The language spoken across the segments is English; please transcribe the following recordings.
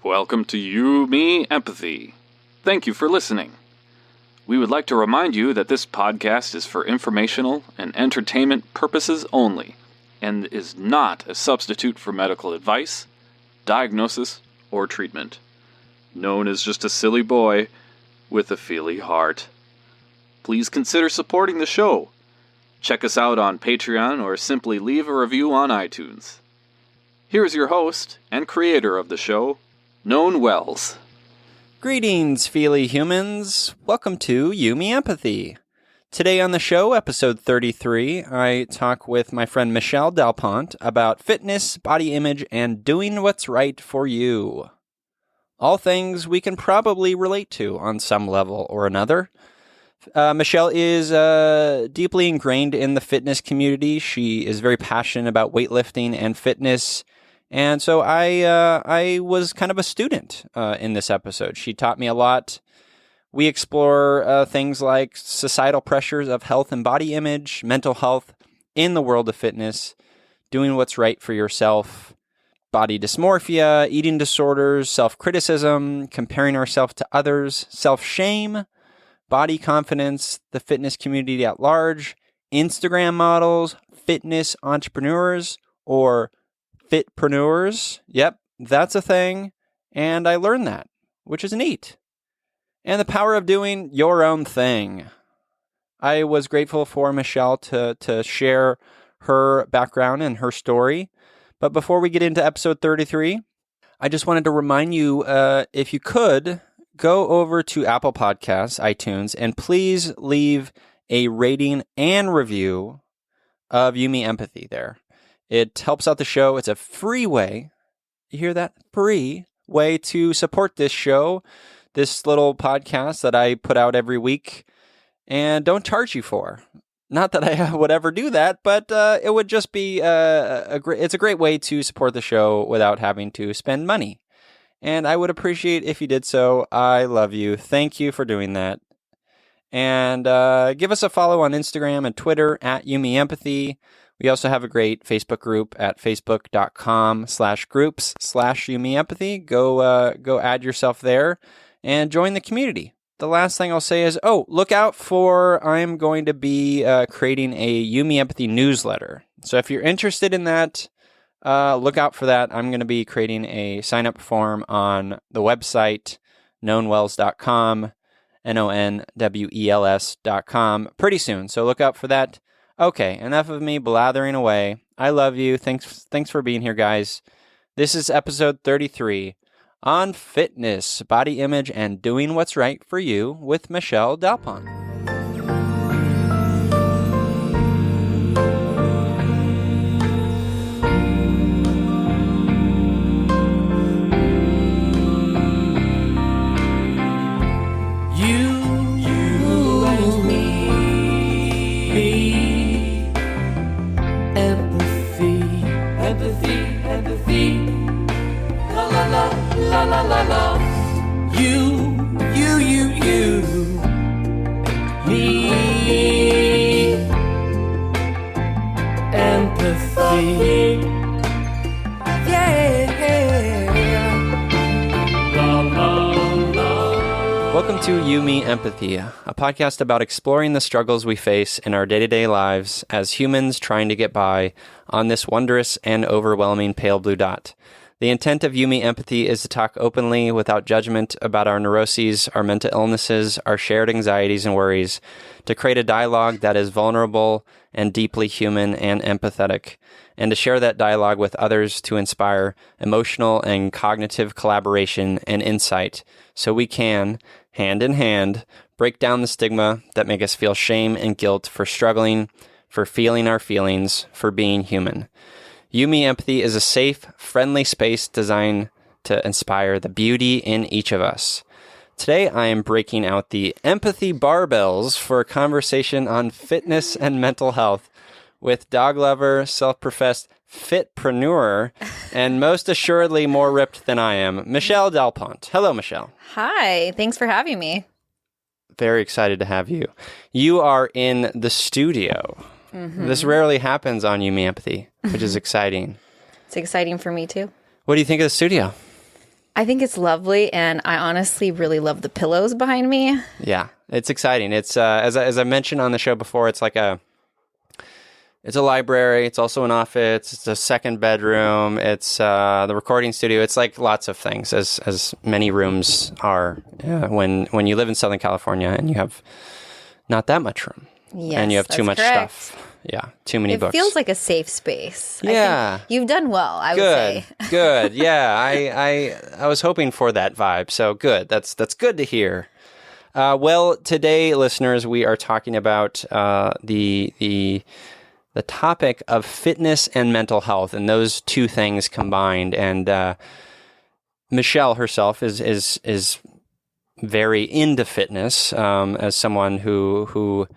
Welcome to You, Me, Empathy. Thank you for listening. We would like to remind you that this podcast is for informational and entertainment purposes only, and is not a substitute for medical advice, diagnosis, or treatment. Known as just a silly boy with a feely heart. Please consider supporting the show. Check us out on Patreon or simply leave a review on iTunes. Here's your host and creator of the show, Known Wells. Greetings, feely humans. Welcome to You, Me, Empathy. Today on the show, episode 33, I talk with my friend Michelle Dalpont about fitness, body image, and doing what's right for you. All things we can probably relate to on some level or another. Michelle is deeply ingrained in the fitness community. She is very passionate about weightlifting and fitness. And so I was kind of a student in this episode. She taught me a lot. We explore things like societal pressures of health and body image, mental health in the world of fitness, doing what's right for yourself, body dysmorphia, eating disorders, self-criticism, comparing ourselves to others, self-shame, body confidence, the fitness community at large, Instagram models, fitness entrepreneurs, or fitpreneurs. Yep, that's a thing. And I learned that, which is neat. And the power of doing your own thing. I was grateful for Michelle to share her background and her story. But before we get into episode 33, I just wanted to remind you, if you could, go over to Apple Podcasts, iTunes, and please leave a rating and review of You, Me, Empathy there. It helps out the show. It's a free way. You hear that? Free way to support this show, this little podcast that I put out every week, and don't charge you for. Not that I would ever do that, but it would just be it's a great way to support the show without having to spend money. And I would appreciate if you did so. I love you. Thank you for doing that. And give us a follow on Instagram and Twitter at YouMeEmpathy. We also have a great Facebook group at facebook.com/groups/YouMeEmpathy. Go add yourself there and join the community. The last thing I'll say is, look out for, I'm going to be creating a You, Me, Empathy newsletter. So if you're interested in that, look out for that. I'm going to be creating a sign-up form on the website, knownwells.com, NONWELS.com, pretty soon. So look out for that. Okay, enough of me blathering away. I love you. Thanks for being here, guys. This is episode 33 on fitness, body image, and doing what's right for you with Michelle Dalpont. Welcome to You, Me, Empathy, a podcast about exploring the struggles we face in our day-to-day lives as humans trying to get by on this wondrous and overwhelming pale blue dot. The intent of You, Me, Empathy is to talk openly without judgment about our neuroses, our mental illnesses, our shared anxieties and worries, to create a dialogue that is vulnerable and deeply human and empathetic, and to share that dialogue with others to inspire emotional and cognitive collaboration and insight so we can, hand in hand, break down the stigma that make us feel shame and guilt for struggling, for feeling our feelings, for being human. You, Me, Empathy is a safe, friendly space designed to inspire the beauty in each of us. Today, I am breaking out the empathy barbells for a conversation on fitness and mental health with dog lover, self-professed fitpreneur, and most assuredly more ripped than I am, Michelle Dalpont. Hello, Michelle. Hi. Thanks for having me. Very excited to have you. You are in the studio. Mm-hmm. This rarely happens on You, Me, Empathy, which is exciting. It's exciting for me too. What do you think of the studio? I think it's lovely, and I honestly really love the pillows behind me. Yeah, it's exciting. It's as I mentioned on the show before, it's a library. It's also an office. It's a second bedroom. It's the recording studio. It's like lots of things, as many rooms are when you live in Southern California and you have not that much room. Yes, and you have too much correct. stuff. Yeah, too many books. It feels like a safe space. Yeah. I think you've done well, I would say. Good. Yeah, I was hoping for that vibe. So good. That's good to hear. Well, today, listeners, we are talking about the topic of fitness and mental health, and those two things combined. And Michelle herself is very into fitness, as someone who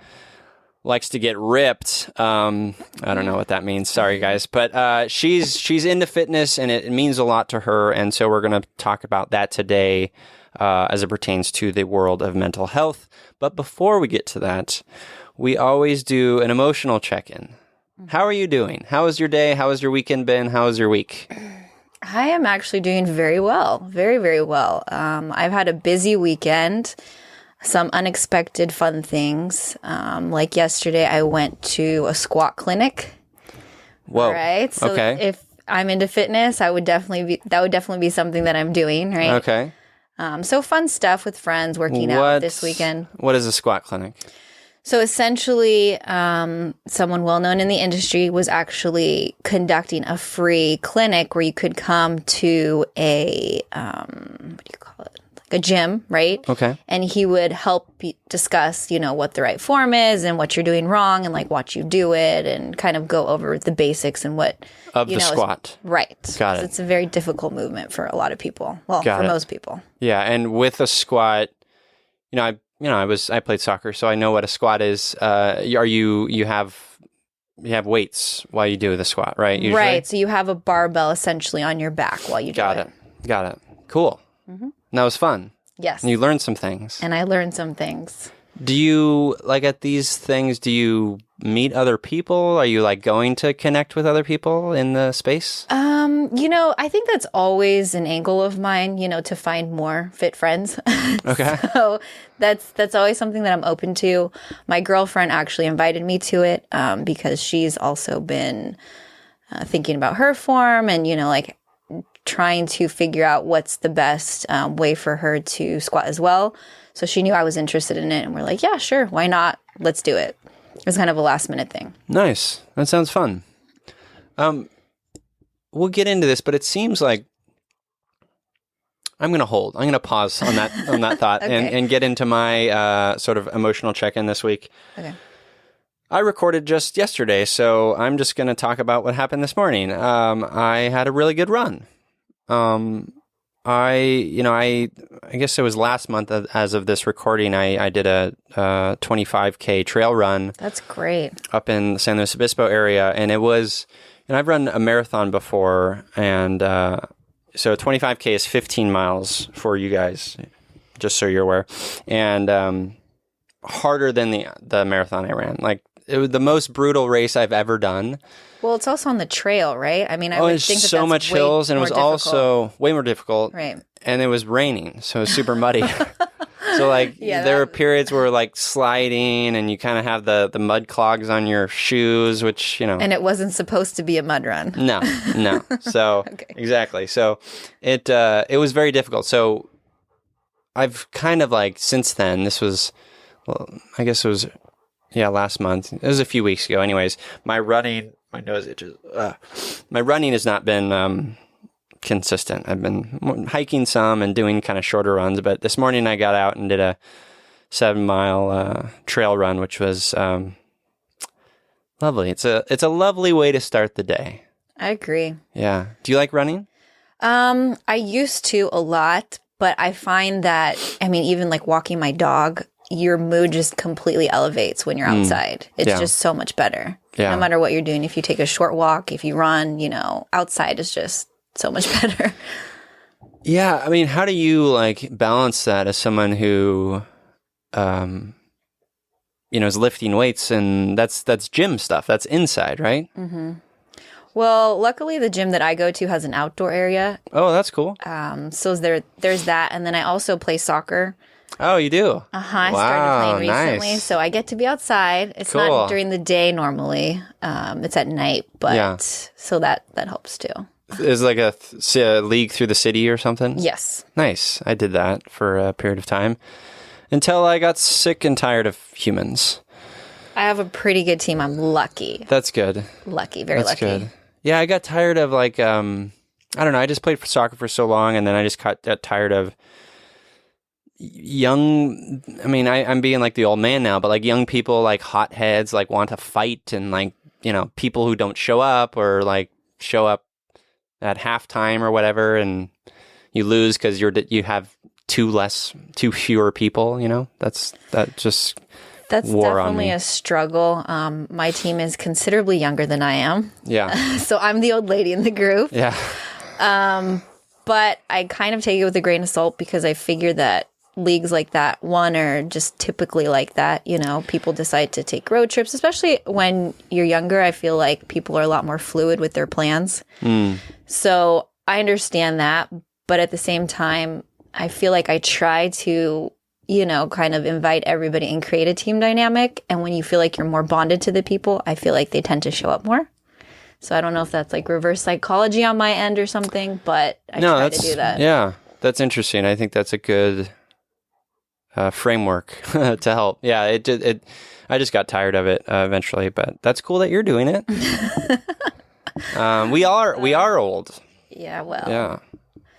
likes to get ripped. I don't know what that means. Sorry, guys. But she's into fitness, and it means a lot to her. And so we're going to talk about that today as it pertains to the world of mental health. But before we get to that, we always do an emotional check-in. How are you doing? How was your day? How has your weekend been? How was your week? I am actually doing very well. Very, very well. I've had a busy weekend. Some unexpected fun things. Like yesterday, I went to a squat clinic. Whoa. Right. So if I'm into fitness, that would definitely be something that I'm doing. Right. Okay. So fun stuff with friends, working out this weekend. What is a squat clinic? So essentially, someone well known in the industry was actually conducting a free clinic where you could come to a what do you call it? A gym, right? Okay. And he would help discuss, what the right form is and what you're doing wrong and like watch you do it and kind of go over the basics and what of the squat. Right. Got it. It's a very difficult movement for a lot of people. Well, most people. Yeah, and with a squat, I played soccer, so I know what a squat is. You have weights while you do the squat, right? Usually? Right. So you have a barbell essentially on your back while you do it. Got it. Cool. Mm-hmm. And that was fun. Yes. And you learned some things. And I learned some things. Do you, at these things, do you meet other people? Are you, going to connect with other people in the space? I think that's always an angle of mine, to find more fit friends. Okay. So that's always something that I'm open to. My girlfriend actually invited me to it because she's also been thinking about her form and, trying to figure out what's the best way for her to squat as well. So she knew I was interested in it, and we're like, yeah, sure, why not? Let's do it. It was kind of a last minute thing. Nice. That sounds fun. We'll get into this, but it seems like I'm going to pause on that thought Okay. and get into my sort of emotional check-in this week. Okay. I recorded just yesterday, so I'm just going to talk about what happened this morning. I had a really good run. I guess it was last month as of this recording, I did a 25K trail run. That's great. Up in the San Luis Obispo area. And it was, I've run a marathon before. And so 25K is 15 miles for you guys, just so you're aware. And harder than the marathon I ran. It was the most brutal race I've ever done. Well, it's also on the trail, right? I mean, I would think that's so much hills, and it was also way more difficult. Right. And it was raining, so it was super muddy. So there were periods where sliding, and you kind of have the mud clogs on your shoes, which And it wasn't supposed to be a mud run. No. So Okay. Exactly. So it was very difficult. So I've kind of since then. This was, I guess it was. Yeah, last month. It was a few weeks ago. Anyways, my running has not been consistent. I've been hiking some and doing kind of shorter runs, but this morning I got out and did a 7-mile trail run, which was lovely. It's a lovely way to start the day. I agree. Yeah. Do you like running? I used to a lot, but I find that, even walking my dog, your mood just completely elevates when you're outside. It's just so much better. Yeah. No matter what you're doing. If you take a short walk, if you run, outside is just so much better. Yeah. How do you balance that as someone who, is lifting weights, and that's gym stuff. That's inside, right? Mm-hmm. Well, luckily the gym that I go to has an outdoor area. Oh, that's cool. So there's that. And then I also play soccer. Oh, you do? I started playing recently. Nice. So I get to be outside. It's Cool. not during the day normally. It's at night. But so that helps too. Is like a league through the city or something? Yes. Nice. I did that for a period of time until I got sick and tired of humans. I have a pretty good team. I'm lucky. That's good. Lucky. Very That's lucky. good. Yeah, I got tired of like, I don't know. I just played for soccer for so long, and then I just got tired of young. I mean, I'm being like the old man now, but like young people, like hotheads, like want to fight, and like, you know, people who don't show up or like show up at halftime or whatever, and you lose because you have two fewer people. You know, that's definitely a struggle. My team is considerably younger than I am. Yeah. So I'm the old lady in the group. Yeah. But I kind of take it with a grain of salt because I figure that leagues like that, one, are just typically like that. You know, people decide to take road trips, especially when you're younger. I feel like people are a lot more fluid with their plans. So I understand that. But at the same time, I feel like I try to, you know, kind of invite everybody and create a team dynamic. And when you feel like you're more bonded to the people, I feel like they tend to show up more. So I don't know if that's like reverse psychology on my end or something, but I try to do that. Yeah, that's interesting. I think that's a good framework to help. Yeah, I just got tired of it eventually, but that's cool that you're doing it. We are old. Yeah, well. Yeah.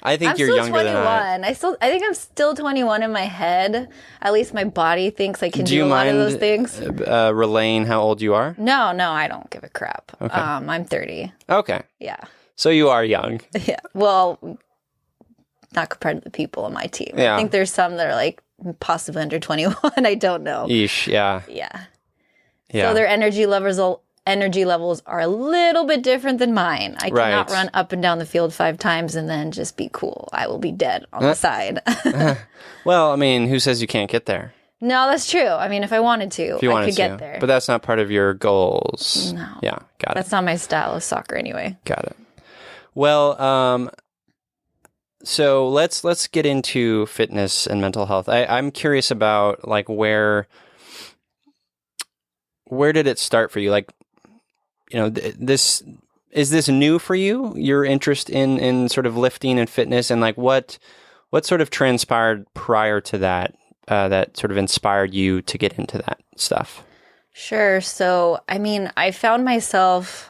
I think I'm you're still younger 21. than I. I think I'm still 21 in my head. At least my body thinks I can do a lot of those things. Relaying how old you are? No, I don't give a crap. Okay. I'm 30. Okay. Yeah. So you are young. Yeah. Well, not compared to the people on my team. Yeah. I think there's some that are like possibly under 21. I don't know. Yeesh, yeah. Yeah. Yeah. So their energy levels are a little bit different than mine. I cannot run up and down the field 5 times and then just be cool. I will be dead on the side. Well, I mean, who says you can't get there? No, that's true. I mean, if I wanted to, I could get there. But that's not part of your goals. No. Yeah, got it. That's not my style of soccer anyway. Got it. Well, so let's get into fitness and mental health. I'm curious about like where did it start for you? Like, you know, is this new for you? Your interest in sort of lifting and fitness, and like what sort of transpired prior to that that sort of inspired you to get into that stuff? Sure. So, I mean, I found myself.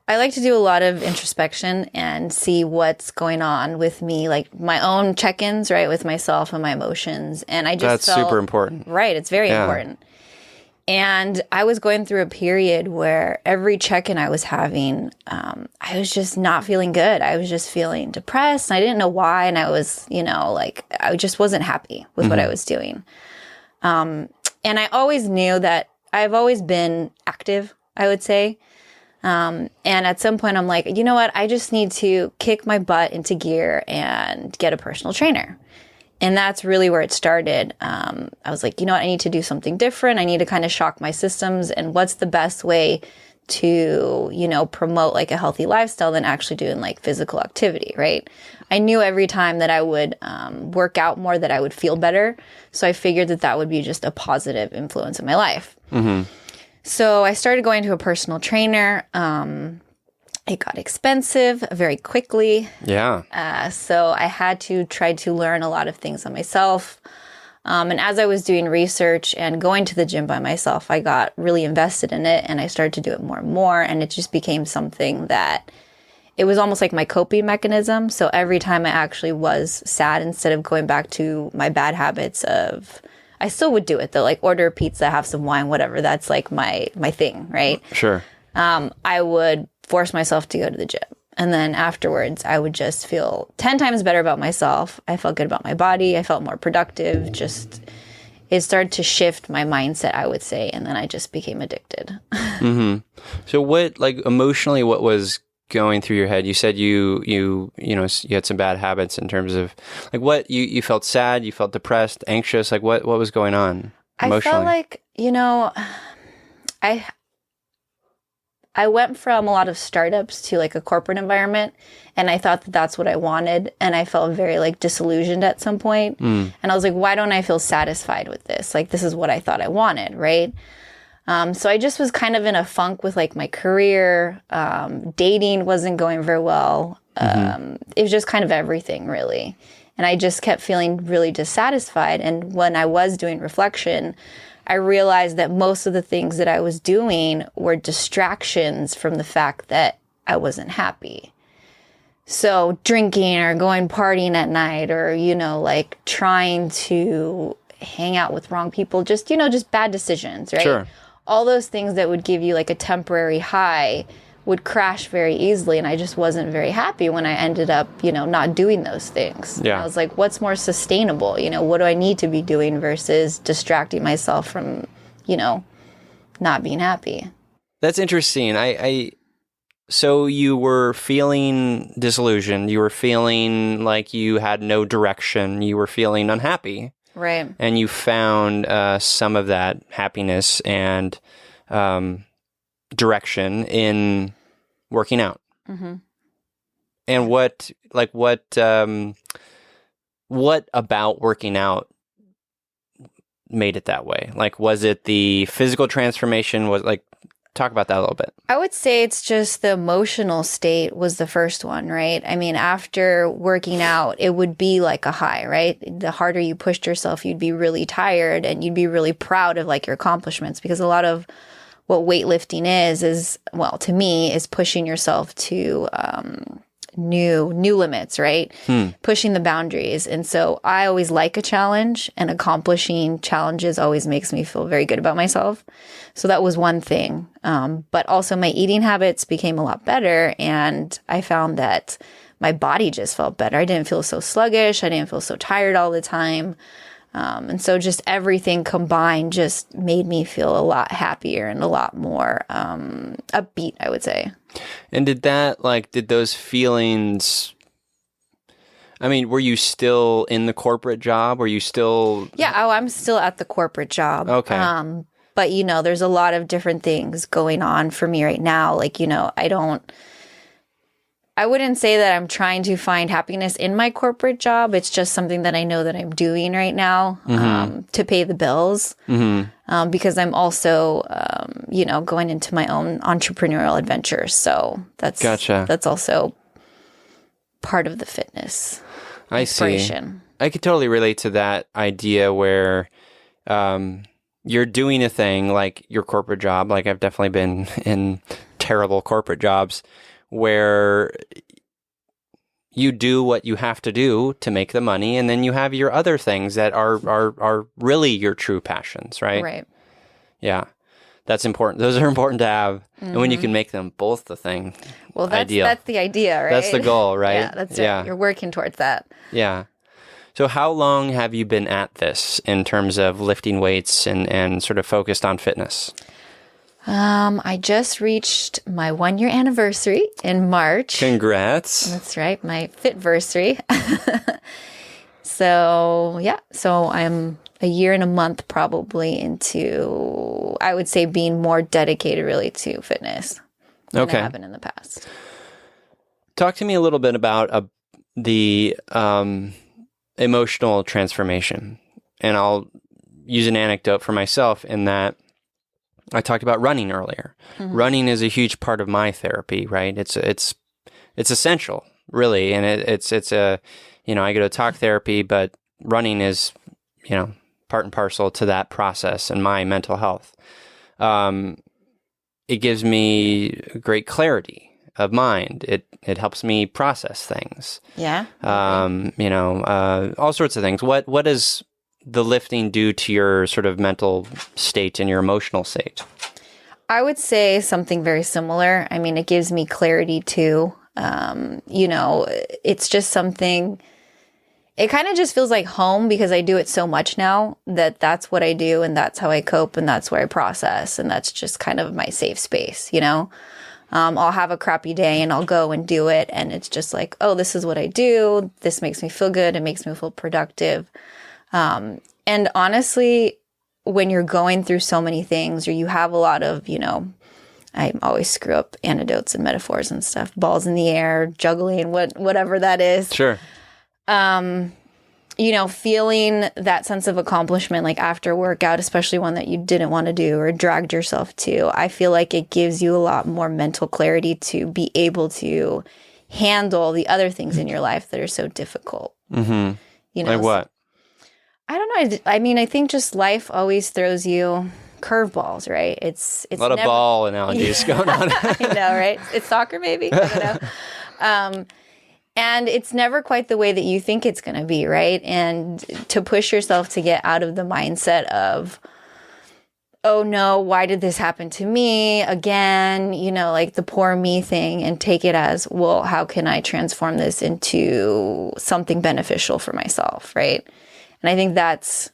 I like to do a lot of introspection and see what's going on with me, like my own check-ins, right, with myself and my emotions. And I just That's super important. Right. It's very important. And I was going through a period where every check-in I was having, I was just not feeling good. I was just feeling depressed. And I didn't know why. And I was, you know, like, I just wasn't happy with what I was doing. And I always knew that I've always been active, I would say. And at some point I'm like, you know what? I just need to kick my butt into gear and get a personal trainer. And that's really where it started. I was like, you know what? I need to do something different. I need to kind of shock my systems. And what's the best way to, you know, promote like a healthy lifestyle than actually doing like physical activity, right? I knew every time that I would work out more that I would feel better. So I figured that would be just a positive influence in my life. Mm-hmm. So I started going to a personal trainer. It got expensive very quickly. Yeah. So I had to try to learn a lot of things on myself. And as I was doing research and going to the gym by myself, I got really invested in it and I started to do it more and more. And it just became something that it was almost like my coping mechanism. So every time I actually was sad, instead of going back to my bad habits of, I still would do it though, like order a pizza, have some wine, whatever. That's like my thing, right? Sure. I would force myself to go to the gym. And then afterwards, I would just feel 10 times better about myself. I felt good about my body. I felt more productive. Just, it started to shift my mindset, I would say. And then I just became addicted. Mm-hmm. So what, like emotionally, what was going through your head? You said you had some bad habits in terms of like what you felt sad, you felt depressed, anxious. Like what was going on emotionally? I felt like, you know, I I went from a lot of startups to like a corporate environment, and I thought that that's what I wanted, and I felt very like disillusioned at some point. And I was like, why don't I feel satisfied with this? Like, this is what I thought I wanted, right? So I just was kind of in a funk with like my career. Dating wasn't going very well. It was just kind of everything, really. And I just kept feeling really dissatisfied. And when I was doing reflection, I realized that most of the things that I was doing were distractions from the fact that I wasn't happy. So drinking or going partying at night, or, you know, like trying to hang out with wrong people, just, you know, just bad decisions, right? Sure. All those things that would give you like a temporary high would crash very easily. And I just wasn't very happy when I ended up, you know, not doing those things. Yeah. I was like, what's more sustainable? You know, what do I need to be doing versus distracting myself from, you know, not being happy? That's interesting. So you were feeling disillusioned. You were feeling like you had no direction. You were feeling unhappy. Right. And you found some of that happiness and direction in working out. And what about working out made it that way? Like, was it the physical transformation? Was like, talk about that a little bit. I would say it's just the emotional state was the first one, right? I mean, after working out, it would be like a high, right? The harder you pushed yourself, you'd be really tired and you'd be really proud of like your accomplishments, because a lot of what weightlifting is, well, to me, is pushing yourself to new limits, right? Pushing the boundaries. And so I always like a challenge, and accomplishing challenges always makes me feel very good about myself. So that was one thing. But also my eating habits became a lot better, and I found that my body just felt better. I didn't feel so sluggish. I didn't feel so tired all the time. And so just everything combined just made me feel a lot happier and a lot more upbeat, I would say. And did those feelings, I mean, were you still in the corporate job? Were you still? Yeah, I'm still at the corporate job. Okay. But, you know, there's a lot of different things going on for me right now. Like, you know, I wouldn't say that I'm trying to find happiness in my corporate job. It's just something that I know that I'm doing right now to pay the bills, because I'm also, you know, going into my own entrepreneurial adventure. So that's also part of the fitness inspiration. See. I could totally relate to that idea where you're doing a thing like your corporate job. Like, I've definitely been in terrible corporate jobs where you do what you have to do to make the money, and then you have your other things that are really your true passions, right? Right. Yeah. That's important. Those are important to have. And when you can make them both the thing, well, that's the idea, right? That's the goal, right? Yeah, that's it. You're working towards that. Yeah. So how long have you been at this in terms of lifting weights and sort of focused on fitness? I just reached my 1-year anniversary in March. Congrats. That's right, my fitversary. So I'm a year and a month probably into, I would say, being more dedicated really to fitness than I have been in the past. Talk to me a little bit about the emotional transformation. And I'll use an anecdote for myself in that I talked about running earlier. Running is a huge part of my therapy, right? It's essential, really, and it's a, you know, I go to talk therapy, but running is, you know, part and parcel to that process and my mental health. It gives me great clarity of mind. It helps me process things. Yeah. You know, all sorts of things. What does the lifting do to your sort of mental state and your emotional state? I would say something very similar. I mean, it gives me clarity too. You know, it's just something, it kind of just feels like home because I do it so much now that's what I do, and that's how I cope, and that's where I process, and that's just kind of my safe space, you know? I'll have a crappy day and I'll go and do it, and it's just like, oh, this is what I do. This makes me feel good. It makes me feel productive. And honestly, when you're going through so many things, or you have a lot of, you know, I always screw up anecdotes and metaphors and stuff. Balls in the air, juggling, whatever that is. Sure. Feeling that sense of accomplishment, like after a workout, especially one that you didn't want to do or dragged yourself to, I feel like it gives you a lot more mental clarity to be able to handle the other things in your life that are so difficult. Mm-hmm. Like what? I don't know. I mean, I think just life always throws you curveballs, right? It's a lot of ball analogies going on. I know, right? It's soccer, maybe. I don't know. And it's never quite the way that you think it's going to be, right? And to push yourself to get out of the mindset of, oh no, why did this happen to me again? Like the poor me thing, and take it as, well, how can I transform this into something beneficial for myself, right? And I think that's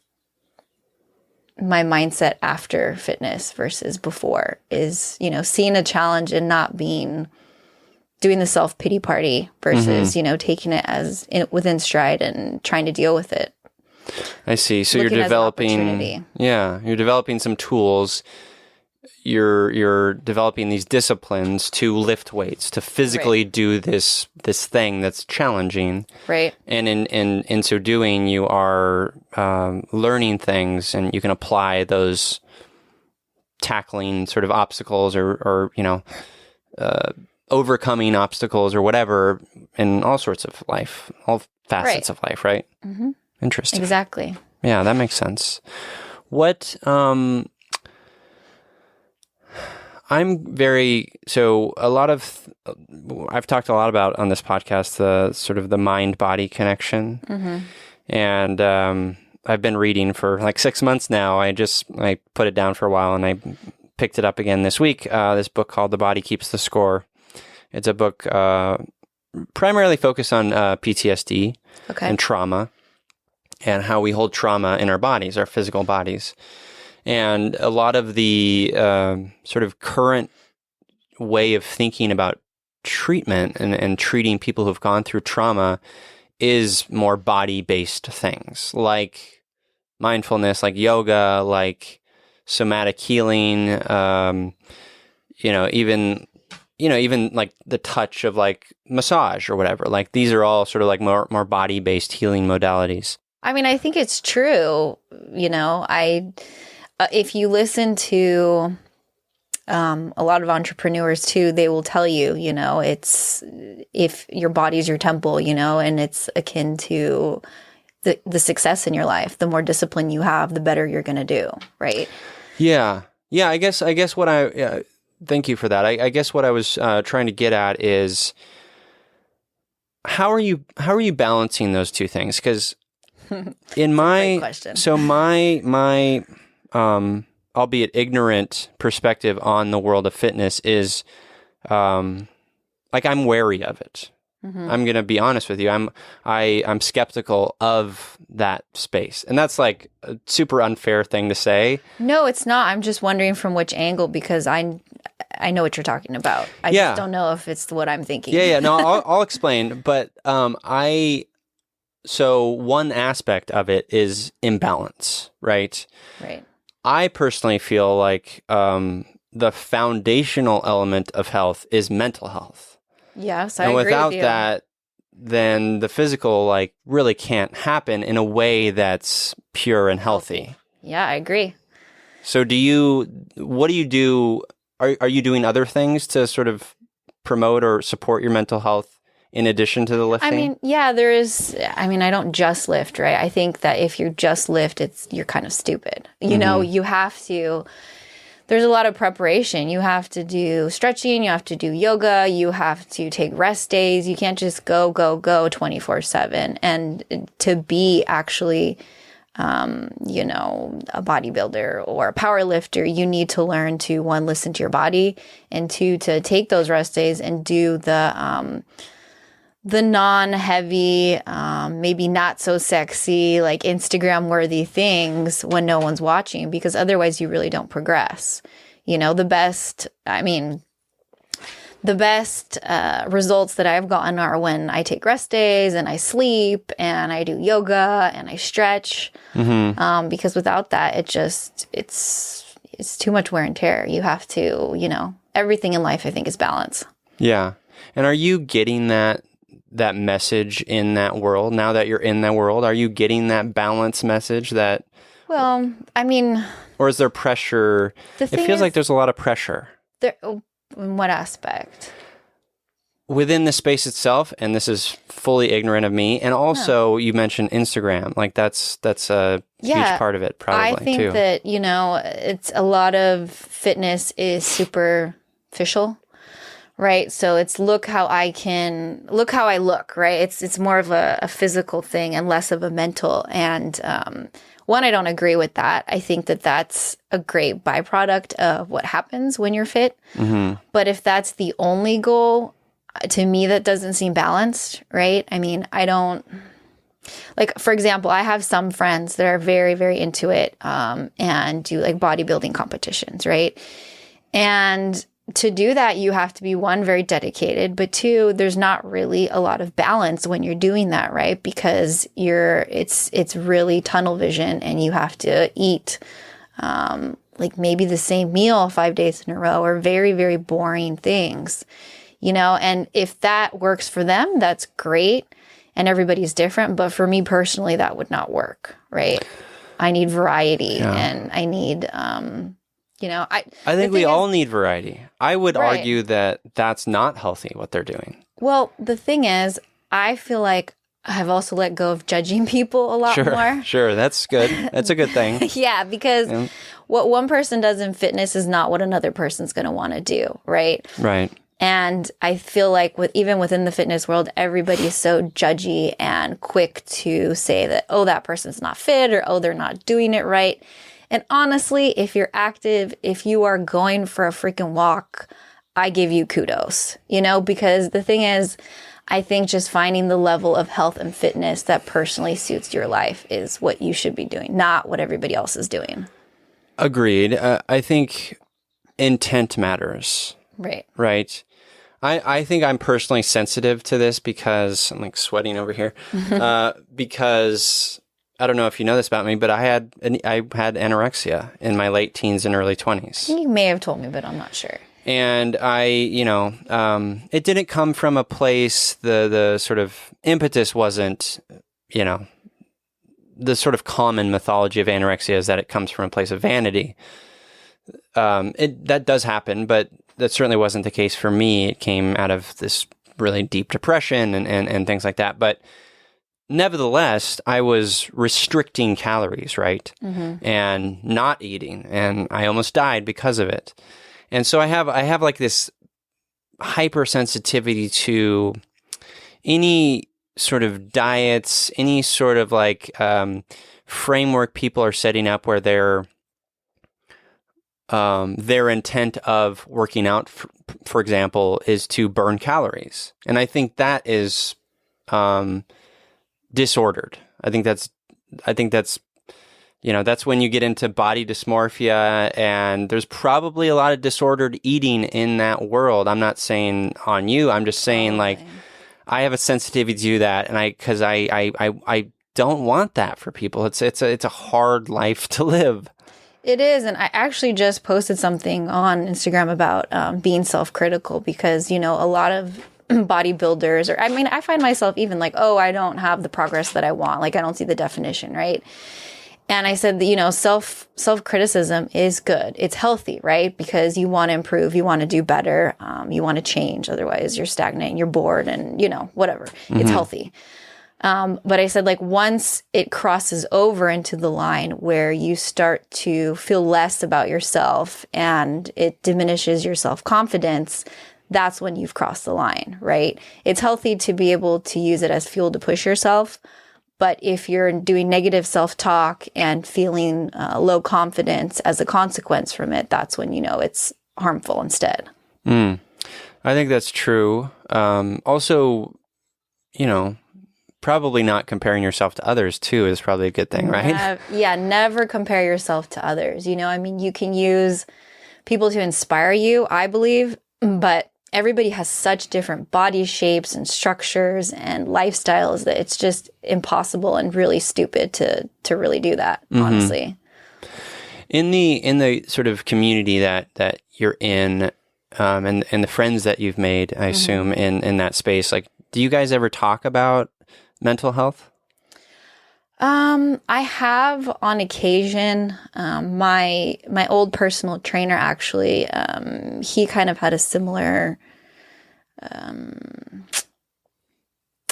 my mindset after fitness versus before is, seeing a challenge and not doing the self-pity party versus, taking it as within stride and trying to deal with it. I see. So you're developing some tools. You're developing these disciplines to lift weights, to physically do this thing that's challenging. Right. And in so doing, you are learning things, and you can apply those tackling sort of obstacles or overcoming obstacles or whatever in all sorts of life, all facets of life, right? Mm-hmm. Interesting. Exactly. Yeah, that makes sense. What I've talked a lot about on this podcast, the sort of the mind-body connection. Mm-hmm. And I've been reading for like 6 months now. I put it down for a while, and I picked it up again this week. This book called The Body Keeps the Score. It's a book primarily focused on PTSD and trauma, and how we hold trauma in our bodies, our physical bodies. And a lot of the sort of current way of thinking about treatment and treating people who've gone through trauma is more body-based things, like mindfulness, like yoga, like somatic healing, even like the touch of like massage or whatever. Like these are all sort of like more body-based healing modalities. I mean, I think it's true. If you listen to a lot of entrepreneurs too, they will tell you, it's if your body's your temple, and it's akin to the success in your life. The more discipline you have, the better you're going to do, right? Yeah. I guess what thank you for that. I guess what I was trying to get at is how are you balancing those two things? Because in my albeit ignorant perspective on the world of fitness is I'm wary of it. Mm-hmm. I'm going to be honest with you. I'm skeptical of that space. And that's like a super unfair thing to say. No, it's not. I'm just wondering from which angle, because I know what you're talking about. I just don't know if it's what I'm thinking. Yeah. No, I'll explain. But so one aspect of it is imbalance, right? Right. I personally feel like the foundational element of health is mental health. Yes, I agree with you. And without that, then the physical really can't happen in a way that's pure and healthy. Yeah, I agree. So what do you do? Are you doing other things to sort of promote or support your mental health in addition to the lifting? I mean, yeah, there is. I mean, I don't just lift, right? I think that if you just lift, you're kind of stupid. You have to. There's a lot of preparation. You have to do stretching. You have to do yoga. You have to take rest days. You can't just go 24/7. And to be actually, a bodybuilder or a power lifter, you need to learn to, one, listen to your body, and two, to take those rest days and do the non-heavy, maybe not so sexy, like Instagram-worthy things when no one's watching, because otherwise you really don't progress. The best results that I've gotten are when I take rest days and I sleep and I do yoga and I stretch, because without that, it's too much wear and tear. You have to, everything in life, I think, is balance. Yeah. And are you getting that message in that world? Now that you're in that world, are you getting that balance message that... Well, I mean... Or is there pressure? It feels like there's a lot of pressure. In what aspect? Within the space itself, and this is fully ignorant of me, and also you mentioned Instagram. Like that's a huge part of it, probably, I think too. that, it's a lot of fitness is superficial, right? So it's look how I look, right? It's more of a physical thing and less of a mental. And one, I don't agree with that. I think that that's a great byproduct of what happens when you're fit. Mm-hmm. But if that's the only goal, to me, that doesn't seem balanced, right? I mean, I don't... Like, for example, I have some friends that are very, very into it and do like bodybuilding competitions, right? And to do that, you have to be, one, very dedicated, but two, there's not really a lot of balance when you're doing that, right? Because it's really tunnel vision, and you have to eat like maybe the same meal 5 days in a row, or very, very boring things, and if that works for them, that's great. And everybody's different. But for me personally, that would not work, right? I need variety, and I need, I think we all need variety. I would argue that that's not healthy, what they're doing. Well, the thing is, I feel like I've also let go of judging people a lot more. Sure. That's good. That's a good thing. Yeah, because what one person does in fitness is not what another person's going to want to do, right? Right. And I feel like even within the fitness world, everybody's so judgy and quick to say that, oh, that person's not fit, or, oh, they're not doing it right. And honestly, if you're active, if you are going for a freaking walk, I give you kudos, because the thing is, I think just finding the level of health and fitness that personally suits your life is what you should be doing, not what everybody else is doing. Agreed. I think intent matters. Right. I think I'm personally sensitive to this because I'm like sweating over here. Because I don't know if you know this about me, but I had anorexia in my late teens and early 20s. I think you may have told me, but I'm not sure. And it didn't come from a place, the sort of impetus wasn't, the sort of common mythology of anorexia is that it comes from a place of vanity. That does happen, but that certainly wasn't the case for me. It came out of this really deep depression and things like that. But nevertheless, I was restricting calories, right? Mm-hmm. And not eating. And I almost died because of it. And so I have like this hypersensitivity to any sort of diets, any sort of like framework people are setting up where their intent of working out, for example, is to burn calories. And I think that is disordered. I think that's that's when you get into body dysmorphia, and there's probably a lot of disordered eating in that world. I'm not saying on you. I'm just saying like I have a sensitivity to that, and because I don't want that for people. It's a hard life to live. It is, and I actually just posted something on Instagram about being self-critical because, a lot of bodybuilders, I find myself even like, oh, I don't have the progress that I want. Like, I don't see the definition, right? And I said that, self-criticism is good. It's healthy, right? Because you want to improve, you want to do better, you want to change. Otherwise, you're stagnant, you're bored, and, whatever. Mm-hmm. It's healthy. But I said, like, once it crosses over into the line where you start to feel less about yourself and it diminishes your self-confidence, that's when you've crossed the line, right? It's healthy to be able to use it as fuel to push yourself. But if you're doing negative self-talk and feeling low confidence as a consequence from it, that's when it's harmful instead. I think that's true. Also, probably not comparing yourself to others too is probably a good thing, right? Never compare yourself to others. You can use people to inspire you, I believe, but everybody has such different body shapes and structures and lifestyles that it's just impossible and really stupid to really do that, honestly. In the sort of community that you're in, and the friends that you've made, I assume, in that space. Like, do you guys ever talk about mental health? I have on occasion. My old personal trainer actually, he kind of had a similar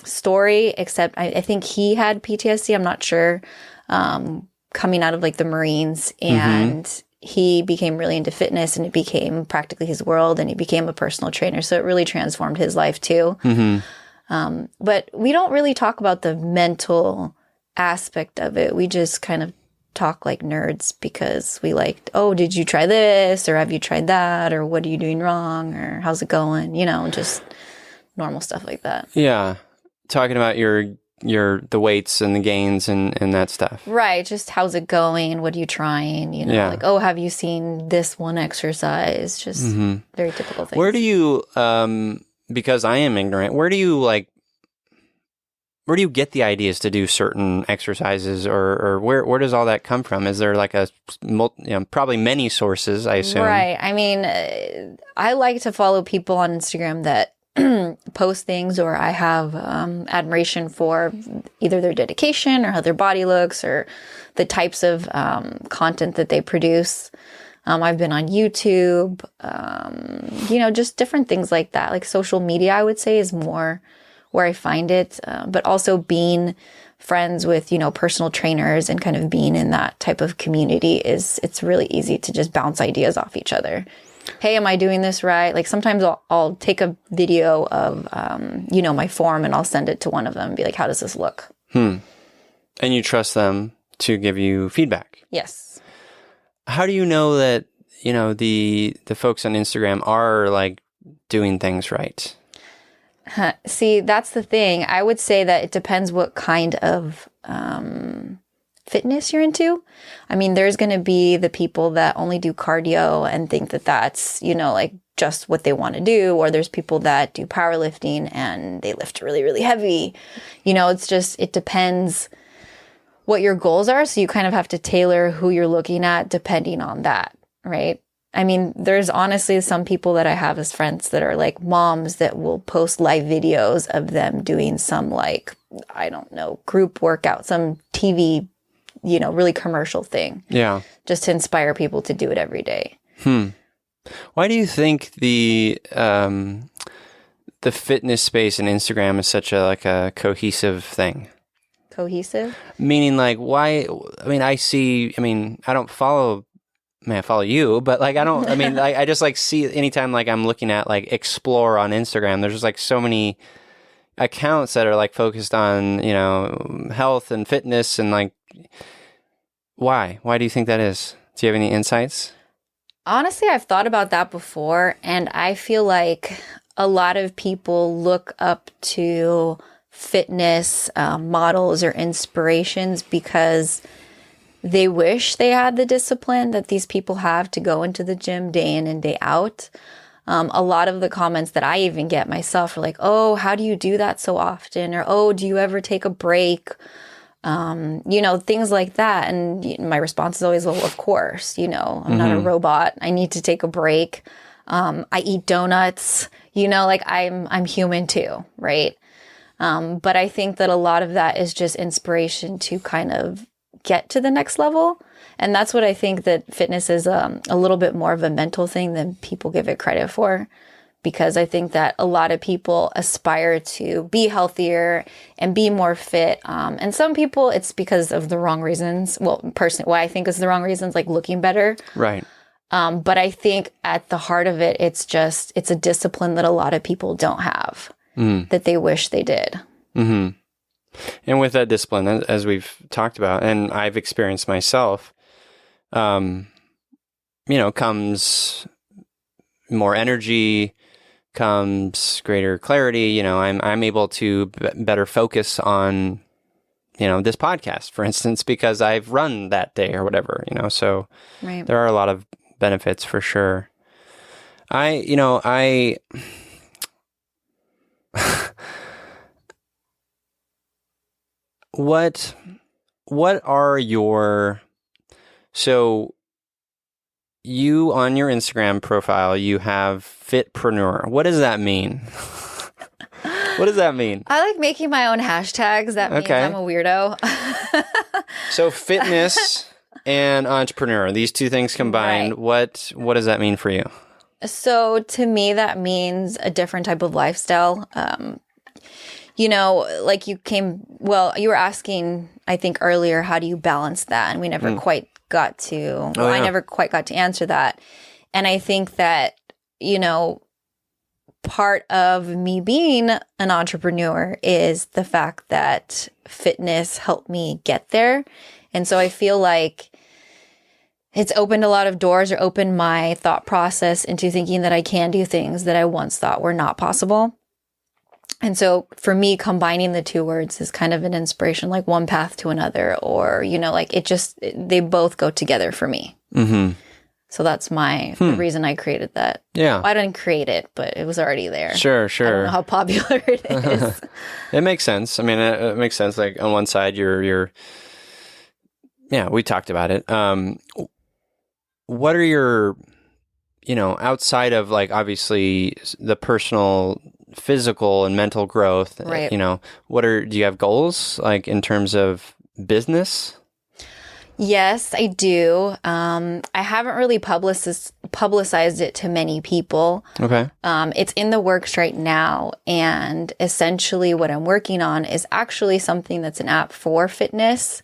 story, except I think he had PTSD. I'm not sure. Coming out of like the Marines, and he became really into fitness, and it became practically his world, and he became a personal trainer. So it really transformed his life too. But we don't really talk about the mental aspect of it. We just kind of talk like nerds because we like, oh, did you try this, or have you tried that, or what are you doing wrong, or how's it going? You know, just normal stuff like that. Yeah, talking about the weights and the gains and that stuff. Right, just how's it going? What are you trying? You know, like, oh, have you seen this one exercise? Just very typical things. Where do you, because I am ignorant, where do you get the ideas to do certain exercises, or where does all that come from? Is there like probably many sources, I assume? Right. I mean, I like to follow people on Instagram that post things, or I have admiration for either their dedication or how their body looks, or the types of content that they produce. I've been on YouTube, just different things like that. Like social media, I would say, is more where I find it, but also being friends with, personal trainers and kind of being in that type of community it's really easy to just bounce ideas off each other. Hey, am I doing this right? Like sometimes I'll take a video of, my form, and I'll send it to one of them and be like, how does this look? And you trust them to give you feedback? Yes. How do you know that, the folks on Instagram are like doing things right? See, that's the thing. I would say that it depends what kind of fitness you're into. I mean, there's going to be the people that only do cardio and think that that's, like just what they want to do. Or there's people that do powerlifting and they lift really, really heavy. It depends what your goals are. So you kind of have to tailor who you're looking at depending on that, right? I mean, there's honestly some people that I have as friends that are like moms that will post live videos of them doing some like, I don't know, group workout, some TV, really commercial thing. Yeah. Just to inspire people to do it every day. Why do you think the fitness space in Instagram is such a cohesive thing? Cohesive? Meaning like why, I don't follow, I follow you, but like, I just like see anytime like I'm looking at like explore on Instagram, there's just like so many accounts that are like focused on, health and fitness, and like, why do you think that is? Do you have any insights? Honestly, I've thought about that before, and I feel like a lot of people look up to fitness models or inspirations because they wish they had the discipline that these people have to go into the gym day in and day out. A lot of the comments that I even get myself are like, oh, how do you do that so often? Or, oh, do you ever take a break? Things like that. And my response is always, well, of course, I'm not a robot. I need to take a break. I eat donuts, I'm human too. Right. But I think that a lot of that is just inspiration to kind of get to the next level. And that's what I think that fitness is a little bit more of a mental thing than people give it credit for. Because I think that a lot of people aspire to be healthier and be more fit. And some people, it's because of the wrong reasons. Well, personally, why I think is the wrong reasons, like looking better. Right. But I think at the heart of it, it's a discipline that a lot of people don't have that they wish they did. Mm-hmm. And with that discipline, as we've talked about, and I've experienced myself, comes more energy, comes greater clarity. I'm able to better focus on, this podcast, for instance, because I've run that day or whatever, so right. There are a lot of benefits for sure. What are your, so you on your Instagram profile, you have fitpreneur. What does that mean? What does that mean? I like making my own hashtags. That means I'm a weirdo. So fitness and entrepreneur, these two things combined, what does that mean for you? So to me, that means a different type of lifestyle. You know, like you were asking, I think earlier, how do you balance that? And we never quite got to, I never quite got to answer that. And I think that, you know, part of me being an entrepreneur is the fact that fitness helped me get there. And so I feel like it's opened a lot of doors, or opened my thought process into thinking that I can do things that I once thought were not possible. And so for me, combining the two words is kind of an inspiration, like one path to another, or, you know, like they both go together for me. Mm-hmm. So that's the reason I created that. Yeah. Well, I didn't create it, but it was already there. Sure. I don't know how popular it is. It makes sense. I mean, it makes sense. Like on one side, we talked about it. What are your, you know, outside of like obviously the personal, physical and mental growth, right. You know, do you have goals like in terms of business? Yes, I do. I haven't really publicized it to many people. Okay. It's in the works right now. And essentially what I'm working on is actually something that's an app for fitness,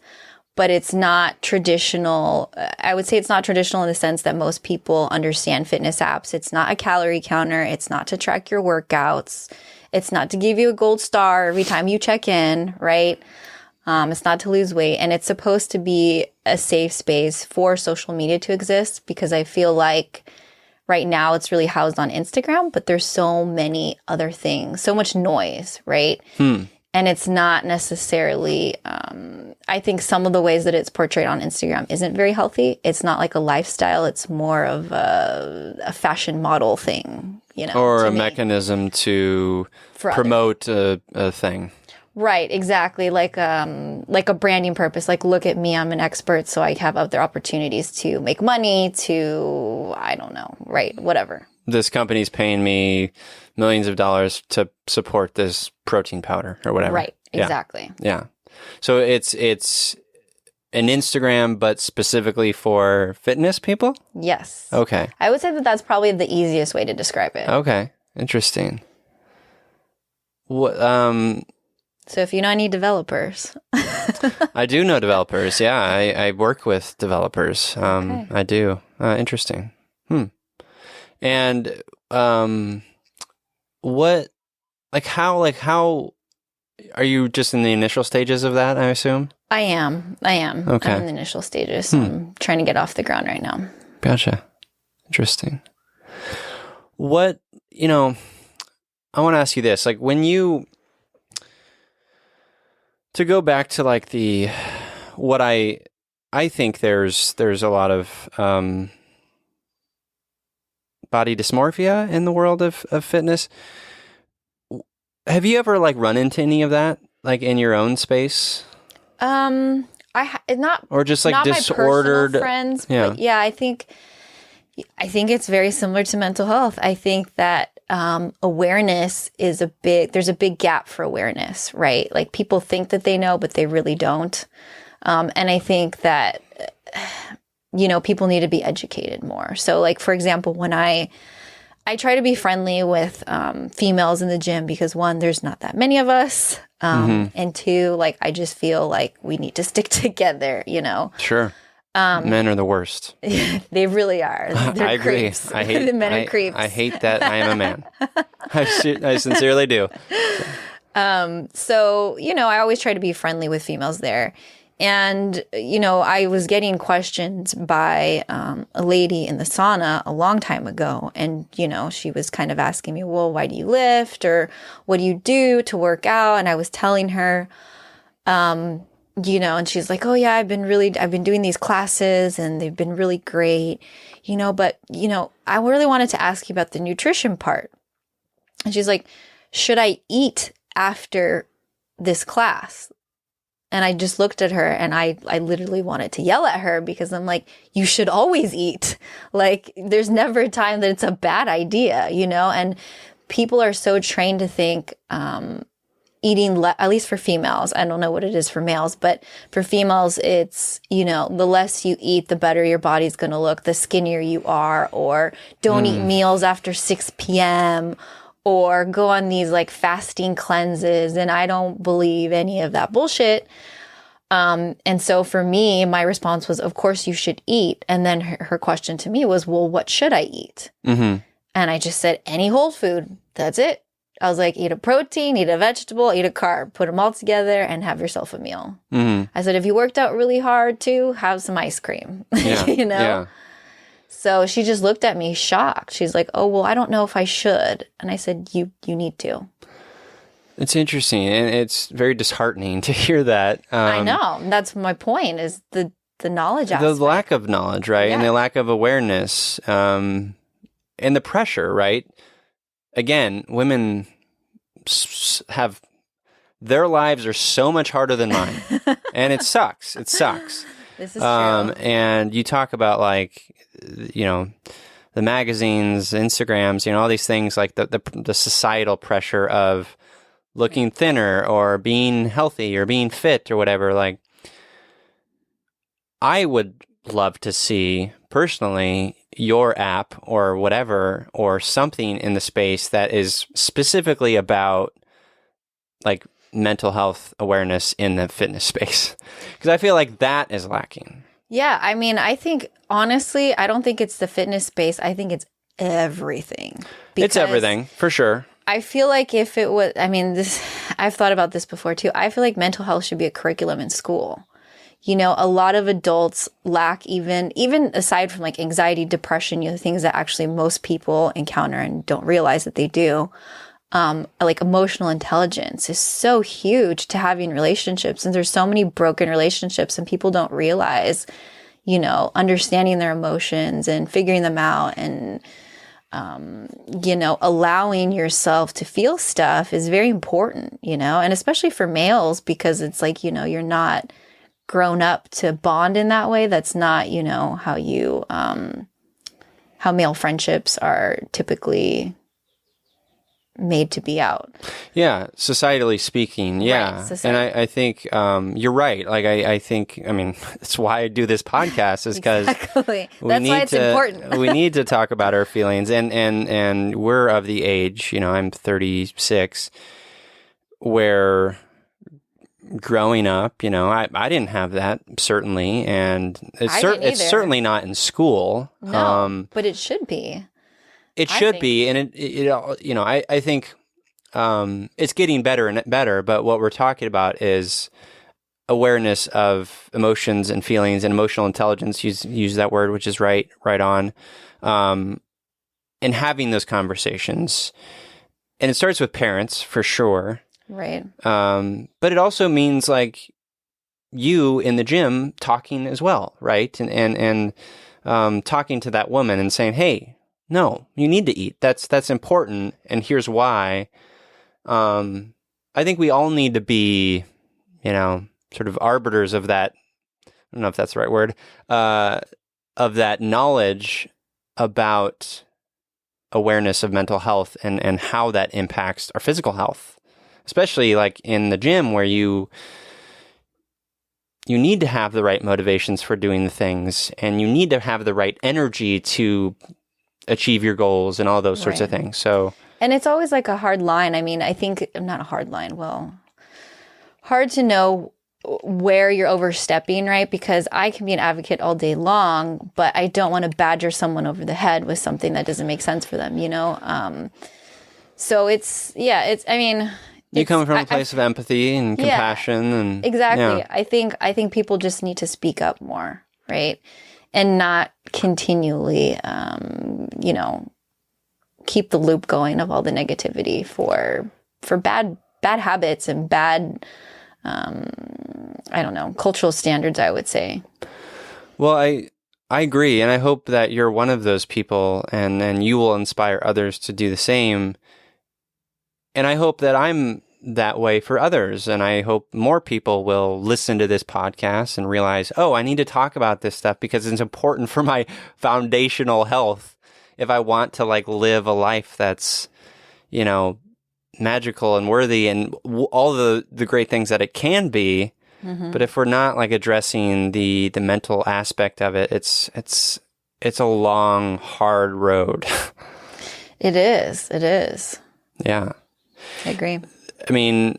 but it's not traditional. I would say it's not traditional in the sense that most people understand fitness apps. It's not a calorie counter. It's not to track your workouts. It's not to give you a gold star every time you check in, right? It's not to lose weight. And it's supposed to be a safe space for social media to exist, because I feel like right now it's really housed on Instagram, but there's so many other things, so much noise, right? And it's not necessarily, I think some of the ways that it's portrayed on Instagram isn't very healthy. It's not like a lifestyle. It's more of a fashion model thing, you know. Or a mechanism to promote a thing. Right, exactly. Like a branding purpose. Like, look at me, I'm an expert, so I have other opportunities to make money, I don't know, right, whatever. This company's paying me millions of dollars to support this protein powder or whatever. Right, exactly. Yeah. So it's an Instagram, but specifically for fitness people? Yes. Okay. I would say that that's probably the easiest way to describe it. Okay. Interesting. What, So if you know any developers. I do know developers. Yeah, I work with developers. Okay. I do. Interesting. And how are you just in the initial stages of that, I assume? I am. Okay. I'm in the initial stages. So I'm trying to get off the ground right now. Gotcha. Interesting. What, you know, I want to ask you this, like to go back to like what I think there's a lot of body dysmorphia in the world of fitness. Have you ever like run into any of that, like in your own space? Not or just like not disordered my personal friends, but yeah, I think it's very similar to mental health. I think that awareness is there's a big gap for awareness, right? Like people think that they know, but they really don't. And I think that, you know, people need to be educated more. So like, for example, when I try to be friendly with females in the gym because one, there's not that many of us. And two, like, I just feel like we need to stick together, you know? Sure. Men are the worst. They really are. They're I agree. Creeps. I hate the men are creeps. I hate that I am a man. I sincerely do. So, you know, I always try to be friendly with females there. And, you know, I was getting questions by a lady in the sauna a long time ago. And, you know, she was kind of asking me, well, why do you lift? Or what do you do to work out? And I was telling her, you know, and she's like, oh yeah, I've been doing these classes and they've been really great, you know, but, you know, I really wanted to ask you about the nutrition part. And she's like, should I eat after this class? And I just looked at her and I literally wanted to yell at her because I'm like, you should always eat. Like, there's never a time that it's a bad idea, you know? And people are so trained to think, eating, at least for females, I don't know what it is for males, but for females, it's, you know, the less you eat, the better your body's going to look, the skinnier you are, or don't eat meals after 6 p.m., or go on these like fasting cleanses. And I don't believe any of that bullshit. And so for me, my response was, of course you should eat. And then her question to me was, well, what should I eat? Mm-hmm. And I just said, any whole food. That's it. I was like, eat a protein, eat a vegetable, eat a carb, put them all together and have yourself a meal. Mm-hmm. I said, if you worked out really hard too, have some ice cream, Yeah. you know? Yeah. So she just looked at me shocked. She's like, oh, well, I don't know if I should. And I said, you need to. It's interesting, and it's very disheartening to hear that. I know. That's my point, is the knowledge aspect. The lack of knowledge, right? Yeah. And the lack of awareness, and the pressure, right? Again, women have, their lives are so much harder than mine. And it sucks. It sucks. This is true. And you talk about, like, you know, the magazines, Instagrams, you know, all these things, like the societal pressure of looking thinner or being healthy or being fit or whatever. Like, I would love to see personally your app or whatever, or something in the space that is specifically about like mental health awareness in the fitness space. Because I feel like that is lacking. Yeah, I mean, I think, honestly, I don't think it's the fitness space. I think it's everything. It's everything, for sure. I feel like if it was, I mean, I've thought about this before too. I feel like mental health should be a curriculum in school. You know, a lot of adults lack even aside from like anxiety, depression, you know, things that actually most people encounter and don't realize that they do. Like emotional intelligence is so huge to having relationships. And there's so many broken relationships and people don't realize, you know, understanding their emotions and figuring them out and, you know, allowing yourself to feel stuff is very important, you know, and especially for males, because it's like, you know, you're not grown up to bond in that way. That's not, you know, how you, how male friendships are typically made to be out. Yeah, societally speaking, yeah. Right, and I think you're right. Like, I think, I mean, that's why I do this podcast, is because exactly. That's why it's important. we need to talk about our feelings, and we're of the age, you know, I'm 36, where growing up, you know, I didn't have that, certainly, and it's certainly not in school. No, but it should be. It should be, and it you know, I think it's getting better and better, but what we're talking about is awareness of emotions and feelings and emotional intelligence, use that word, which is right on, and having those conversations. And it starts with parents, for sure. Right. But it also means, like, you in the gym talking as well, right? And talking to that woman and saying, hey, no, you need to eat. That's important, and here's why. I think we all need to be, you know, sort of arbiters of that. I don't know if that's the right word. Of that knowledge about awareness of mental health and how that impacts our physical health, especially like in the gym, where you need to have the right motivations for doing the things, and you need to have the right energy to achieve your goals and all those sorts of things. So, and it's always like a hard line. I mean, I think not a hard line. Well, hard to know where you're overstepping, right? Because I can be an advocate all day long, but I don't want to badger someone over the head with something that doesn't make sense for them, you know? So I mean, you come from a place of empathy and compassion, and exactly. Yeah. I think people just need to speak up more, right? And not continually, you know, keep the loop going of all the negativity for bad habits and bad, I don't know, cultural standards, I would say. Well, I agree, and I hope that you're one of those people, and you will inspire others to do the same. And I hope that I'm that way for others. And I hope more people will listen to this podcast and realize, oh, I need to talk about this stuff because it's important for my foundational health if I want to like live a life that's, you know, magical and worthy and all the great things that it can be. Mm-hmm. But if we're not like addressing the mental aspect of it, it's a long, hard road. It is. It is. Yeah. I agree. I mean,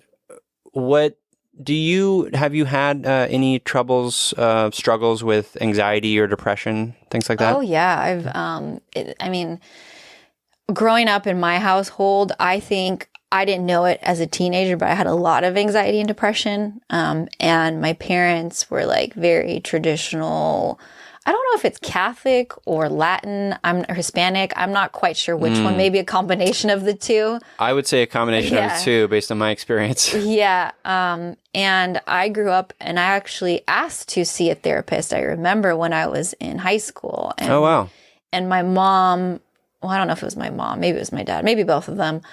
have you had any troubles, struggles with anxiety or depression, things like that? Oh yeah. Growing up in my household, I think I didn't know it as a teenager, but I had a lot of anxiety and depression. And my parents were like very traditional. I don't know if it's Catholic or Latin. I'm Hispanic. I'm not quite sure which one. Maybe a combination of the two. I would say a combination of the two based on my experience. Yeah. And I grew up and I actually asked to see a therapist. I remember when I was in high school. And, oh, wow. And my mom, well, I don't know if it was my mom. Maybe it was my dad. Maybe both of them.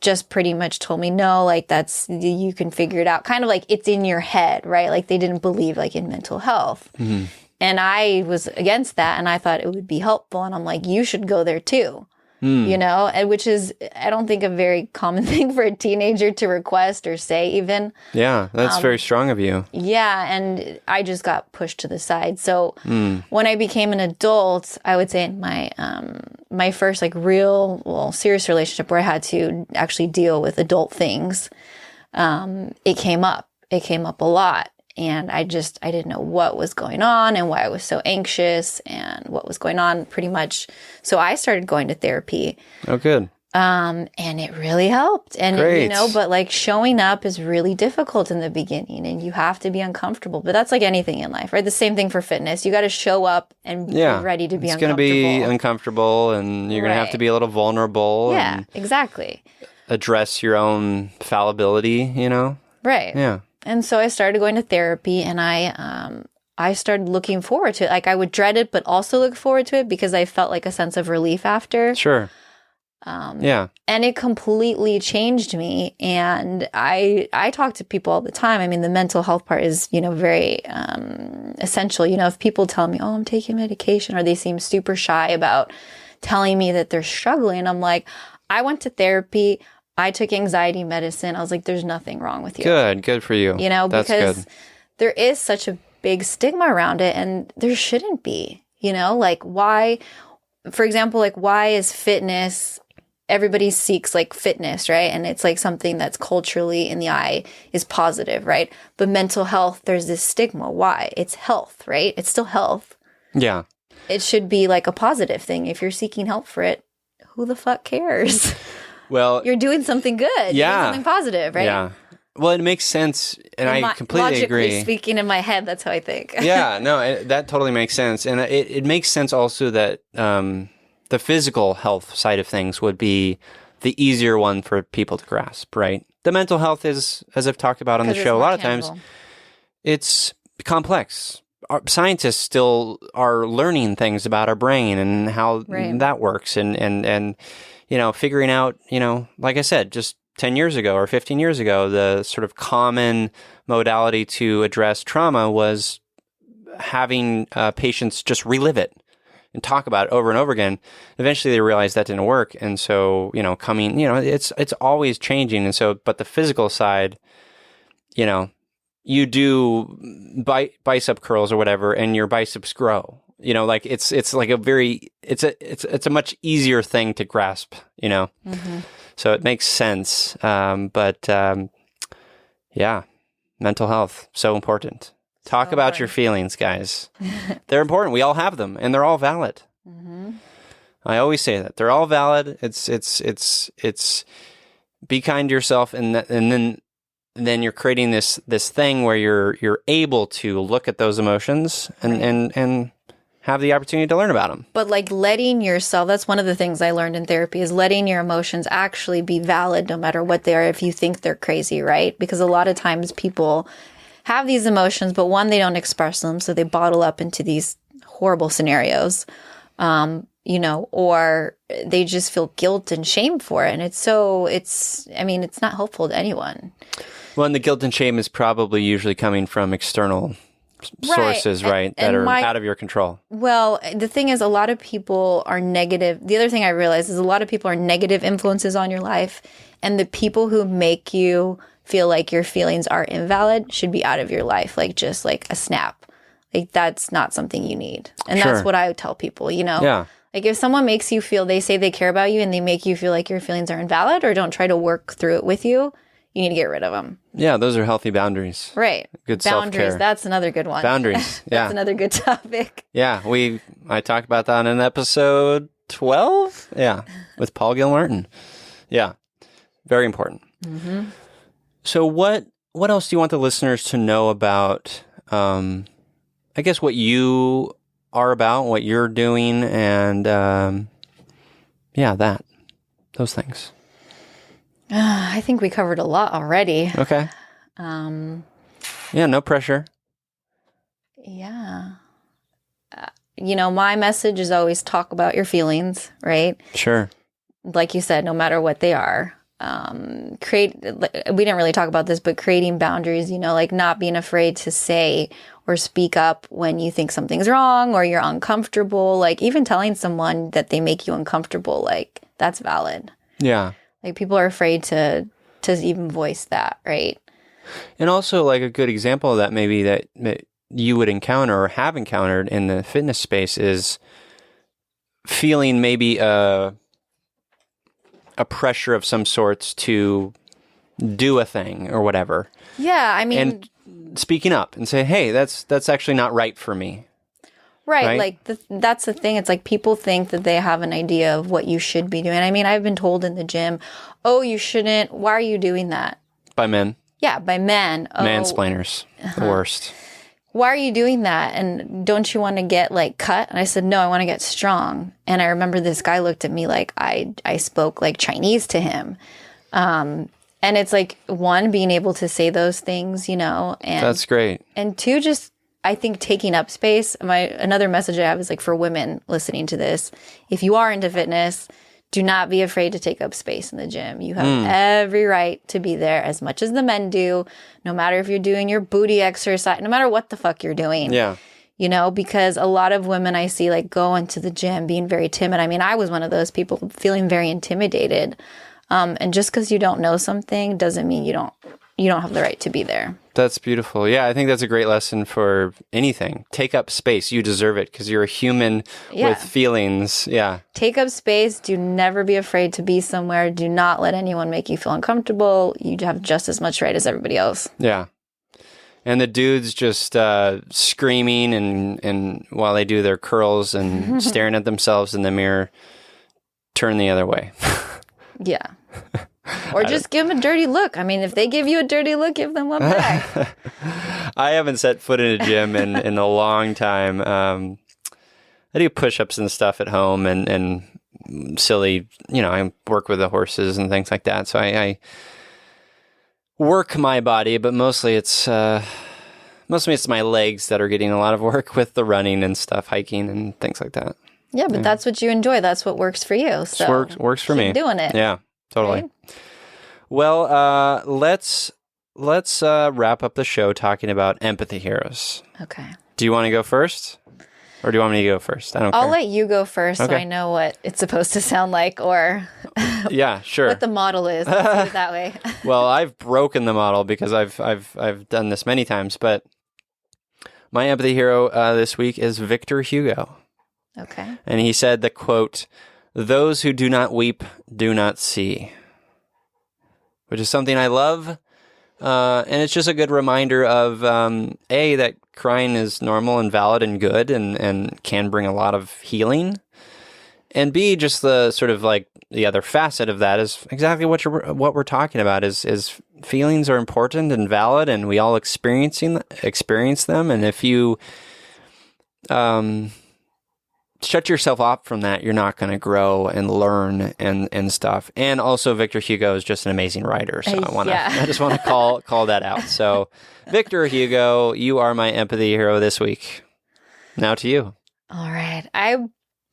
Just pretty much told me, no, like you can figure it out. Kind of like it's in your head, right? Like they didn't believe like in mental health. Mm-hmm. And I was against that and I thought it would be helpful. And I'm like, you should go there too, you know, and which is, I don't think a very common thing for a teenager to request or say even. Yeah, that's very strong of you. Yeah. And I just got pushed to the side. So when I became an adult, I would say in my first like serious relationship where I had to actually deal with adult things, it came up. It came up a lot. And I didn't know what was going on and why I was so anxious and what was going on pretty much. So I started going to therapy. Oh, good. And it really helped. And, Great. You know, but like showing up is really difficult in the beginning and you have to be uncomfortable. But that's like anything in life, right? The same thing for fitness. You got to show up and be ready to be uncomfortable. It's going to be uncomfortable and you're going to have to be a little vulnerable. Yeah, and exactly. Address your own fallibility, you know? Right. Yeah. And so I started going to therapy and I started looking forward to it. Like I would dread it, but also look forward to it because I felt like a sense of relief after. Sure. Yeah. And it completely changed me. And I talk to people all the time. I mean, the mental health part is, you know, very essential. You know, if people tell me, oh, I'm taking medication, or they seem super shy about telling me that they're struggling, I'm like, I went to therapy. I took anxiety medicine. I was like, there's nothing wrong with you. Good for you. You know, That's because good. There is such a big stigma around it and there shouldn't be, you know, like why, for example, like why is fitness, everybody seeks like fitness, right? And it's like something that's culturally in the eye is positive, right? But mental health, there's this stigma. Why? It's health, right? It's still health. Yeah. It should be like a positive thing. If you're seeking help for it, who the fuck cares? Well, you're doing something good. Yeah. You're doing something positive, right? Yeah. Well, it makes sense, and I completely agree. Logically speaking, in my head, that's how I think. Yeah, no, that totally makes sense. And it makes sense also that the physical health side of things would be the easier one for people to grasp, right? The mental health is, as I've talked about on the show a lot of times, it's complex. Our scientists still are learning things about our brain and how that works and you know, figuring out, you know, like I said, just 10 years ago or 15 years ago, the sort of common modality to address trauma was having patients just relive it and talk about it over and over again. Eventually they realized that didn't work. And so, you know, it's always changing. And so, but the physical side, you know, you do bicep curls or whatever, and your biceps grow. You know, like it's like it's a much easier thing to grasp, you know? Mm-hmm. So it makes sense. But yeah, mental health, so important. Talk about your feelings, guys. They're important. We all have them and they're all valid. Mm-hmm. I always say that they're all valid. It's be kind to yourself. And then you're creating this thing where you're able to look at those emotions and have the opportunity to learn about them. But like letting yourself, that's one of the things I learned in therapy, is letting your emotions actually be valid no matter what they are, if you think they're crazy, right? Because a lot of times people have these emotions, but one, they don't express them, so they bottle up into these horrible scenarios. or they just feel guilt and shame for it. And it's not helpful to anyone. Well, and the guilt and shame is probably usually coming from external sources, right? That are out of your control. Well, the thing is, a lot of people are negative. The other thing I realized is a lot of people are negative influences on your life. And the people who make you feel like your feelings are invalid should be out of your life, like just like a snap. Like that's not something you need. And that's what I would tell people, Yeah. Like if someone makes you feel, they say they care about you and they make you feel like your feelings are invalid or don't try to work through it with you, you need to get rid of them. Yeah, those are healthy boundaries. Right. Good boundaries. self-care. That's another good one. Boundaries. Yeah. That's another good topic. Yeah, I talked about that in episode 12. Yeah, with Paul Gilmartin. Yeah, very important. Mm-hmm. So what else do you want the listeners to know about, I guess, what you are about, what you're doing, and those things. I think we covered a lot already. Okay. Yeah, no pressure. Yeah. My message is always talk about your feelings, right? Sure. Like you said, no matter what they are. We didn't really talk about this, but creating boundaries, like not being afraid to say or speak up when you think something's wrong or you're uncomfortable. Like even telling someone that they make you uncomfortable, like that's valid. Yeah. Like people are afraid to even voice that, right? And also like a good example of that maybe that you would encounter or have encountered in the fitness space is feeling maybe a pressure of some sorts to do a thing or whatever. Yeah, I mean, and speaking up and say, "Hey, that's actually not right for me." Right? Like that's the thing. It's like people think that they have an idea of what you should be doing. I mean, I've been told in the gym, "Oh, you shouldn't. Why are you doing that?" By men. Yeah, by men. Oh, mansplainers, the worst. Why are you doing that? And don't you want to get like cut? And I said, no, I want to get strong. And I remember this guy looked at me like I spoke like Chinese to him. And it's like, one, being able to say those things, and that's great. And two, just, I think taking up space. Another message I have is like for women listening to this, if you are into fitness, do not be afraid to take up space in the gym. You have every right to be there as much as the men do, no matter if you're doing your booty exercise, no matter what the fuck you're doing. Yeah. Because a lot of women I see like go into the gym being very timid. I mean, I was one of those people feeling very intimidated. And just because you don't know something doesn't mean you don't have the right to be there. That's beautiful. Yeah, I think that's a great lesson for anything. Take up space. You deserve it because you're a human with feelings. Yeah. Take up space. Do never be afraid to be somewhere. Do not let anyone make you feel uncomfortable. You have just as much right as everybody else. Yeah. And the dudes just screaming and while they do their curls and staring at themselves in the mirror, turn the other way. Yeah. Or just give them a dirty look. I mean, if they give you a dirty look, give them one back. I haven't set foot in a gym in a long time. I do push-ups and stuff at home and silly, I work with the horses and things like that. So I work my body, but mostly it's my legs that are getting a lot of work with the running and stuff, hiking and things like that. Yeah, but that's what you enjoy. That's what works for you. So works for me. Keep doing it. Yeah, totally. Right? Well, let's wrap up the show talking about empathy heroes. Okay. Do you want to go first? Or do you want me to go first? I don't care. I'll let you go first so I know what it's supposed to sound like or yeah, sure. what the model is. Let's do it that way. Well, I've broken the model because I've done this many times, but my empathy hero this week is Victor Hugo. Okay. And he said the quote, "Those who do not weep do not see," which is something I love. And it's just a good reminder of, that crying is normal and valid and good and can bring a lot of healing. And B, just the sort of like the other facet of that is exactly what we're talking about is feelings are important and valid and we all experience them. And if you, shut yourself off from that, you're not going to grow and learn and stuff. And also Victor Hugo is just an amazing writer. So I just want to call that out. So Victor Hugo, you are my empathy hero this week. Now to you. All right. I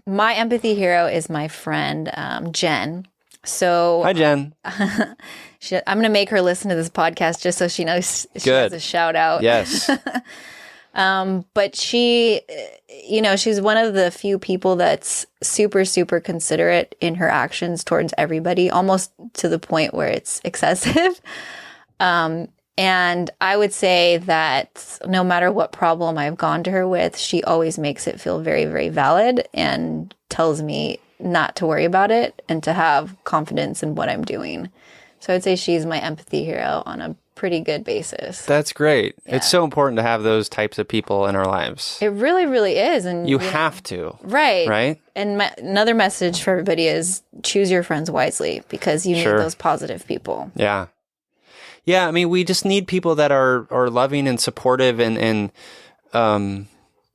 My empathy hero is my friend, Jen. So Hi, Jen. I'm going to make her listen to this podcast just so she knows she has a shout out. Yes. But she, she's one of the few people that's super, super considerate in her actions towards everybody, almost to the point where it's excessive. And I would say that no matter what problem I've gone to her with, she always makes it feel very, very valid and tells me not to worry about it and to have confidence in what I'm doing. So I'd say she's my empathy hero on a pretty good basis. That's great. Yeah. It's so important to have those types of people in our lives. It really, really is. And you have to. Right. Right? And another message for everybody is choose your friends wisely because you need those positive people. Yeah. Yeah, I mean, we just need people that are loving and supportive and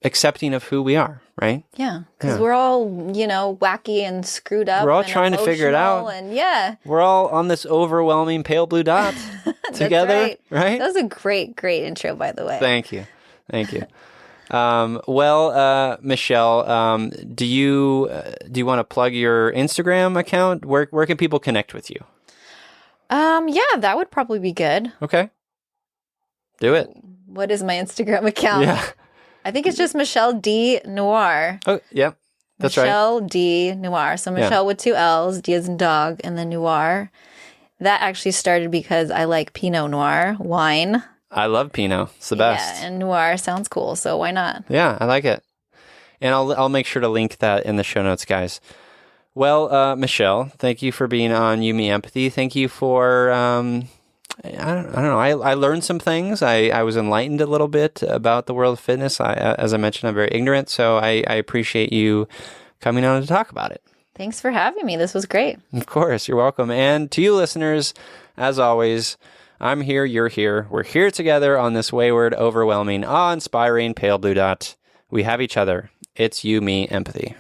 accepting of who we are, right? Yeah, because we're all, wacky and screwed up. We're all and trying to figure it out. And we're all on this overwhelming pale blue dot together, right? That was a great, great intro, by the way. Thank you. Michelle, do you want to plug your Instagram account? Where can people connect with you? Yeah, that would probably be good. Okay. Do it. What is my Instagram account? Yeah. I think it's just Michelle D Noir. Oh, yeah. That's Michelle D Noir. So Michelle with 2 L's, D as in dog, and then Noir. That actually started because I like Pinot Noir wine. I love Pinot. It's the best. Yeah, and Noir sounds cool, so why not? Yeah, I like it. And I'll make sure to link that in the show notes, guys. Well, Michelle, thank you for being on You Me Empathy. Thank you for, I don't know, I learned some things. I was enlightened a little bit about the world of fitness. As I mentioned, I'm very ignorant, so I appreciate you coming on to talk about it. Thanks for having me. This was great. Of course, you're welcome. And to you listeners, as always, I'm here, you're here. We're here together on this wayward, overwhelming, awe-inspiring pale blue dot. We have each other. It's You, Me, Empathy.